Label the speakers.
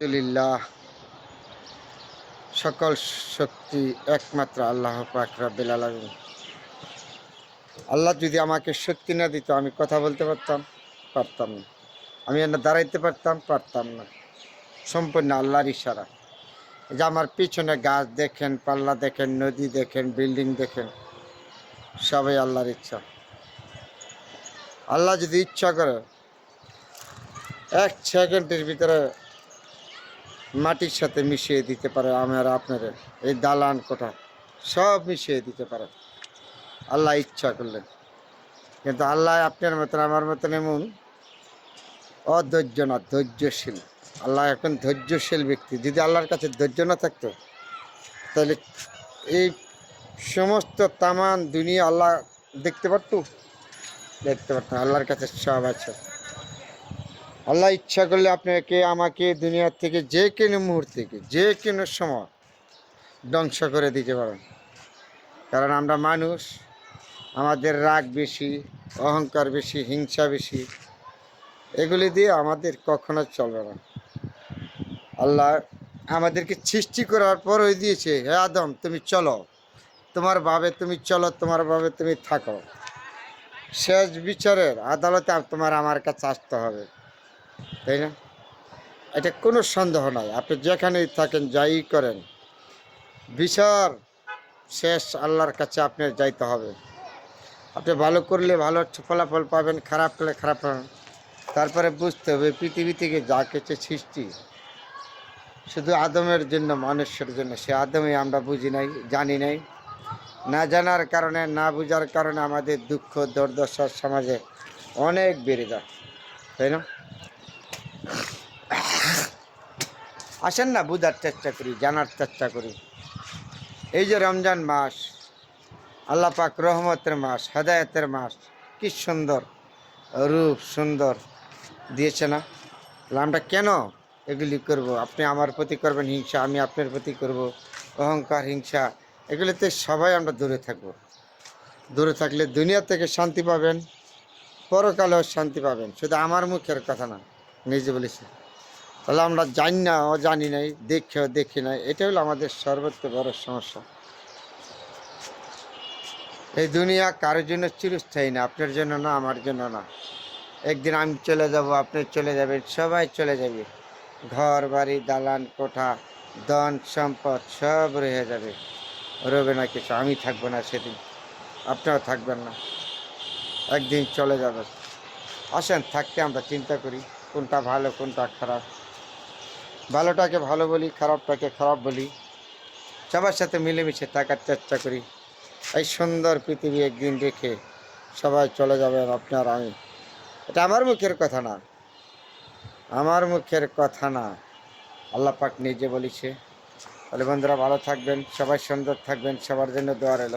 Speaker 1: আলহামদুলিল্লাহ, সকল শক্তি একমাত্র আল্লাহ পাক রব্বুল আলামিন। আল্লাহ যদি আমাকে শক্তি না দিত, আমি কথা বলতে পারতাম না। আমি দাঁড়াইতে পারতাম না। সম্পূর্ণ আল্লাহর ইশারা। এই যে আমার পিছনে গাছ দেখেন, পাল্লা দেখেন, নদী দেখেন, বিল্ডিং দেখেন, সবাই আল্লাহর ইচ্ছা। আল্লাহ যদি ইচ্ছা করে 1 সেকেন্ডের ভিতরে মাটির সাথে মিশিয়ে দিতে পারে আমার আপনার এই দালান কোঠা সব মিশিয়ে দিতে পারে আল্লাহ ইচ্ছা করলেন। কিন্তু আল্লাহ আপনার মতন আমার মতন এমন অধৈর্য না, ধৈর্যশীল। আল্লাহ এখন ধৈর্যশীল ব্যক্তি। যদি আল্লাহর কাছে ধৈর্য না থাকতো, তাহলে এই সমস্ত তামান দুনিয়া আল্লাহ দেখতে পারতো না। আল্লাহর কাছে সব আছে। আল্লাহ ইচ্ছা করলে আপনাকে আমাকে দুনিয়ার থেকে যে কোনো মুহূর্তে, যে কোনো সময় ধ্বংস করে দিতে পারেন। কারণ আমরা মানুষ, আমাদের রাগ বেশি, অহংকার বেশি, হিংসা বেশি। এগুলি দিয়ে আমাদের কখনো চলবে না। আল্লাহ আমাদেরকে সৃষ্টি করার পর ওই দিয়েছে, হে আদম তুমি চলো, তোমার ভাবে তুমি চলো, তোমার ভাবে তুমি থাকো। শেষ বিচারের আদালতে তোমার আমার কাছে আসতে হবে, তাই না? এটা কোনো সন্দেহ নাই। আপনি যেখানেই থাকেন, যাই করেন, বিচার শেষ আল্লাহর কাছে আপনার যাইতে হবে। আপনি ভালো করলে ভালো ফলাফল পাবেন, খারাপ করলে খারাপ পাবেন। তারপরে বুঝতে হবে পৃথিবী থেকে যা কিছু সৃষ্টি শুধু আদমের জন্য, মানুষের জন্য। সে আদমে আমরা বুঝি নাই, জানি নাই। না জানার কারণে, না বুঝার কারণে আমাদের দুঃখ দুর্দশার সমাজে অনেক বেড়ে যায়, তাই না? আসেন না, বুঝার চেষ্টা করি, জানার চেষ্টা করি। এই যে রমজান মাস, আল্লাহ পাক রহমতের মাস, হেদায়েতের মাস, কি সুন্দর রূপ সুন্দর দিয়েছে না? আমরা কেন এগুলি করব? আপনি আমার প্রতি করবেন হিংসা, আমি আপনার প্রতি করব অহংকার, হিংসা। এগুলিতে সবাই আমরা দূরে থাকব। দূরে থাকলে দুনিয়া থেকে শান্তি পাবেন, পরকালেও শান্তি পাবেন। শুধু আমার মুখের কথা না, নিজে বলেছি। তাহলে আমরা জানি না, অজানি নাই, দেখেও দেখি নাই। এটা হলো আমাদের সর্বোচ্চ বড় সমস্যা। এই দুনিয়া কারোর জন্য চিরস্থায়ী না, আপনার জন্য না, আমার জন্য না। একদিন আমি চলে যাব, আপনি চলে যাবেন, সবাই চলে যাবে। ঘর বাড়ি, দালান কোঠা, ধন সম্পদ সব রয়ে যাবে, রবে না কিছু। আমি থাকবো না সেদিন, আপনিও থাকবেন না, একদিন চলে যাবে। আসেন, থাকতে আমরা চিন্তা করি কোনটা ভালো কোনটা খারাপ। ভালোটাকে ভালো বলি, খারাপটাকে খারাপ বলি। সবার সাথে মিলেমিশে থাকার চেষ্টা করি। এই সুন্দর পৃথিবী একদিন রেখে সবাই চলে যাবেন, আপনার আমি। এটা আমার মুখের কথা না, আমার মুখের কথা না, আল্লাহ পাক নিজে বলেছে। তাহলে বন্ধুরা, ভালো থাকবেন, সবাই সুন্দর থাকবেন, সবার জন্য দোয়া রইল।